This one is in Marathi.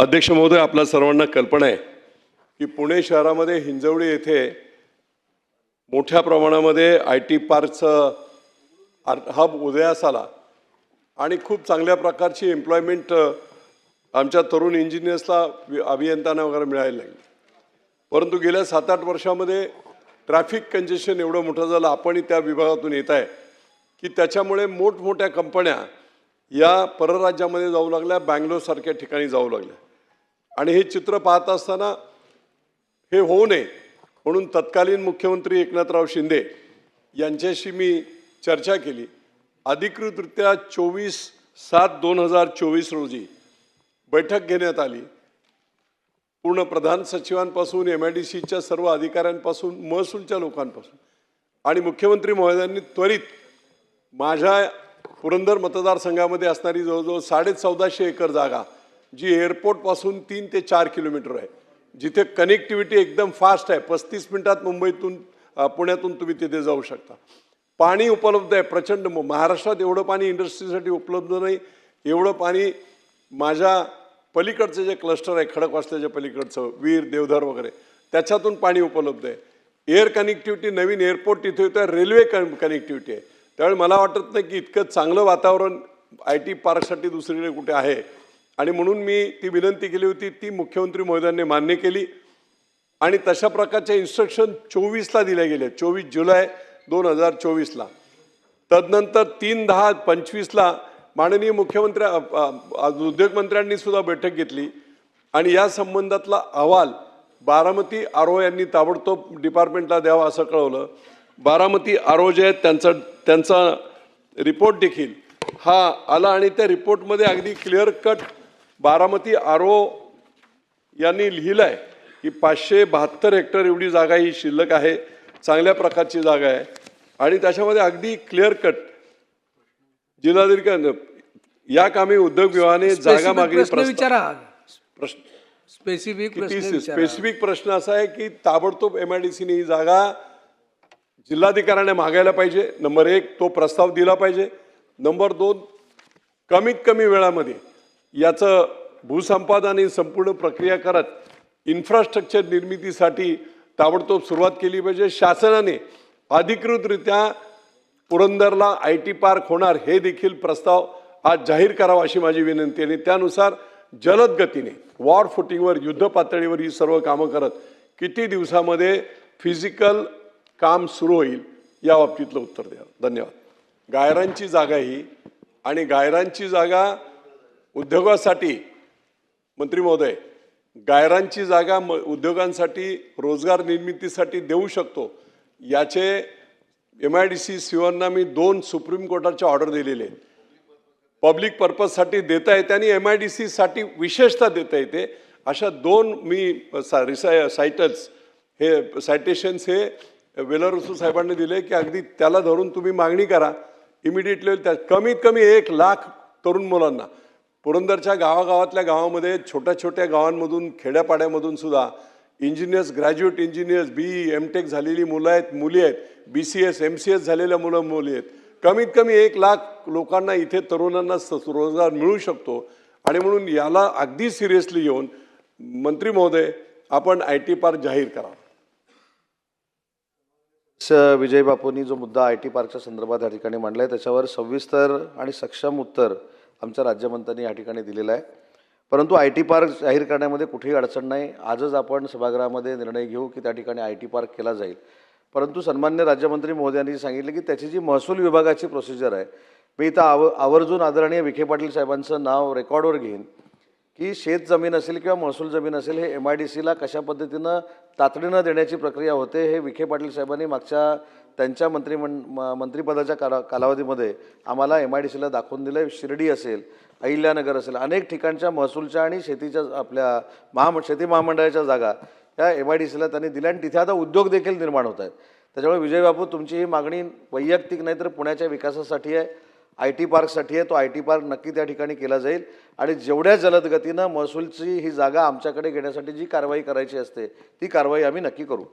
अध्यक्ष महोदय, आपल्या सर्वांना कल्पना आहे की पुणे शहरामध्ये हिंजवडी येथे मोठ्या प्रमाणामध्ये IT पार्कचं हब उदयास आला आणि खूप चांगल्या प्रकारची एम्प्लॉयमेंट आमच्या तरुण इंजिनियर्सला अभियंत्यांना वगैरे मिळायला लागली. परंतु गेल्या 7-8 वर्षामध्ये ट्रॅफिक कंजेशन एवढं मोठं झालं, आपणही त्या विभागातून येत आहे की त्याच्यामुळे मोठमोठ्या कंपन्या या परराज्यामध्ये जाऊ लागल्या, बँगलोरसारख्या ठिकाणी जाऊ लागल्या. आणि हे चित्र पाहत असताना हे होऊ नये म्हणून तत्कालीन मुख्यमंत्री एकनाथराव शिंदे यांच्याशी मी चर्चा केली. अधिकृतरित्या 24/7/2024 रोजी बैठक घेण्यात आली. पूर्ण प्रधान सचिवांपासून MIDCच्या सर्व अधिकाऱ्यांपासून महसूलच्या लोकांपासून आणि मुख्यमंत्री महोदयांनी त्वरित माझ्या पुरंदर मतदारसंघामध्ये असणारी जवळजवळ 1450 एकर जागा, जी एअरपोर्टपासून 3 ते 4 किलोमीटर आहे, जिथे कनेक्टिव्हिटी एकदम फास्ट आहे, 35 मिनिटात मुंबईतून पुण्यातून तुम्ही तिथे जाऊ शकता. पाणी उपलब्ध आहे प्रचंड. महाराष्ट्रात एवढं पाणी इंडस्ट्रीसाठी उपलब्ध नाही, एवढं पाणी माझ्या पलीकडचं जे क्लस्टर आहे खडकवासल्याच्या पलीकडचं वीर देवधर वगैरे त्याच्यातून पाणी उपलब्ध आहे. एअर कनेक्टिव्हिटी, नवीन एअरपोर्ट तिथे होतं, रेल्वे कनेक्टिव्हिटी आहे. त्यावेळी मला वाटत नाही की इतकं चांगलं वातावरण IT पार्कसाठी दुसरीकडे कुठे आहे. आणि म्हणून मी ती विनंती केली होती, ती मुख्यमंत्री महोदयांनी मान्य केली आणि तशा प्रकारचे इन्स्ट्रक्शन 24ला दिले गेले, 24 जुलै 2024ला. तदनंतर 3/10/25ला माननीय मुख्यमंत्री उद्योगमंत्र्यांनी सुद्धा बैठक घेतली आणि या संबंधातला अहवाल बारामती RO यांनी ताबडतोब डिपार्टमेंटला द्यावा असं कळवलं. बारामती RO जे आहेत त्यांचा रिपोर्ट देखील हा आला आणि त्या रिपोर्टमध्ये अगदी क्लिअर कट बारामती RO यांनी लिहिलं आहे की 572 हेक्टर एवढी जागा ही शिल्लक आहे, चांगल्या प्रकारची जागा आहे. आणि त्याच्यामध्ये अगदी क्लिअर कट जिल्हाधिकारी या कामी उद्योग विभागाने जागा मागणी स्पेसिफिक प्रश्न असा आहे की ताबडतोब MIDCने ही जागा जिल्हाधिकाऱ्याने मागायला पाहिजे. नंबर 1 तो प्रस्ताव दिला पाहिजे. नंबर 2 कमीत कमी वेळामध्ये याचं भूसंपादन आणि संपूर्ण प्रक्रिया करत इन्फ्रास्ट्रक्चर निर्मितीसाठी ताबडतोब सुरुवात केली पाहिजे. शासनाने अधिकृतरित्या पुरंदरला IT पार्क होणार हे देखील प्रस्ताव आज जाहीर करावा अशी माझी विनंती आहे. आणि त्यानुसार जलद गतीने वॉर फुटिंगवर, युद्ध पातळीवर ही सर्व कामं करत किती दिवसामध्ये फिजिकल काम सुरू होईल या बाबतीतलं उत्तर द्या. धन्यवाद. गायरांची जागा ही आणि गायरांची जागा उद्योगासाठी, मंत्री महोदय, गायरांची जागा उद्योगांसाठी रोजगार निर्मितीसाठी देऊ शकतो याचे MIDC CEOंना मी 2 सुप्रीम कोर्टाच्या ऑर्डर दिलेले आहेत. पब्लिक पर्पजसाठी देता येते आणि MIDC साठी विशेषतः देता येते. अशा 2 मी सायटेशन्स हे वेलरसू साहेबांनी दिले की अगदी त्याला धरून तुम्ही मागणी करा इमिडिएटली. त्या कमीत कमी 1 लाख तरुण मुलांना पुरंदरच्या गावागावातल्या गावामध्ये, छोट्या छोट्या गावांमधून, खेड्यापाड्यामधून सुद्धा engineers, graduate engineers, BE MTech झालेली मुलं आहेत, मुली आहेत, BCS MCS झालेल्या मुली आहेत. कमीत कमी 1 लाख लोकांना इथे तरुणांना रोजगार मिळू शकतो. आणि म्हणून याला अगदी सिरियसली घेऊन मंत्री महोदय आपण IT पार्क जाहीर करा. विजय बापूंनी जो मुद्दा IT पार्कच्या संदर्भात या ठिकाणी मांडला आहे त्याच्यावर सविस्तर आणि सक्षम उत्तर आमच्या राज्यमंत्र्यांनी या ठिकाणी दिलेलं आहे. परंतु IT पार्क जाहीर करण्यामध्ये कुठेही अडचण नाही. आजच आपण सभागृहामध्ये निर्णय घेऊ की त्या ठिकाणी IT पार्क केला जाईल. परंतु सन्मान्य राज्यमंत्री महोदयांनी सांगितले की त्याची जी महसूल विभागाची प्रोसिजर आहे, मी इथं आवर्जून आदरणीय विखे पाटील साहेबांचं नाव रेकॉर्डवर घेईन की शेत जमीन असेल किंवा महसूल जमीन असेल हे MIDCला कशा पद्धतीनं तातडीनं देण्याची प्रक्रिया होते हे विखे पाटील साहेबांनी मागच्या त्यांच्या मंत्रिपदाच्या कालावधीमध्ये आम्हाला MIDCला दाखवून दिलं. शिर्डी असेल, अहिल्यानगर असेल, अनेक ठिकाणच्या महसूलच्या आणि शेतीच्या आपल्या शेती महामंडळाच्या जागा या MIDCला त्यांनी दिल्या आणि तिथे आता उद्योग देखील निर्माण होत आहेत. त्याच्यामुळे विजय बापू, तुमची ही मागणी वैयक्तिक नाही तर पुण्याच्या विकासासाठी आहे, IT पार्कसाठी आहे. तो IT पार्क नक्की त्या ठिकाणी केला जाईल आणि जेवढ्या जलद गतीनं महसूलची ही जागा आमच्याकडे घेण्यासाठी जी कारवाई करायची असते ती कारवाई आम्ही नक्की करू.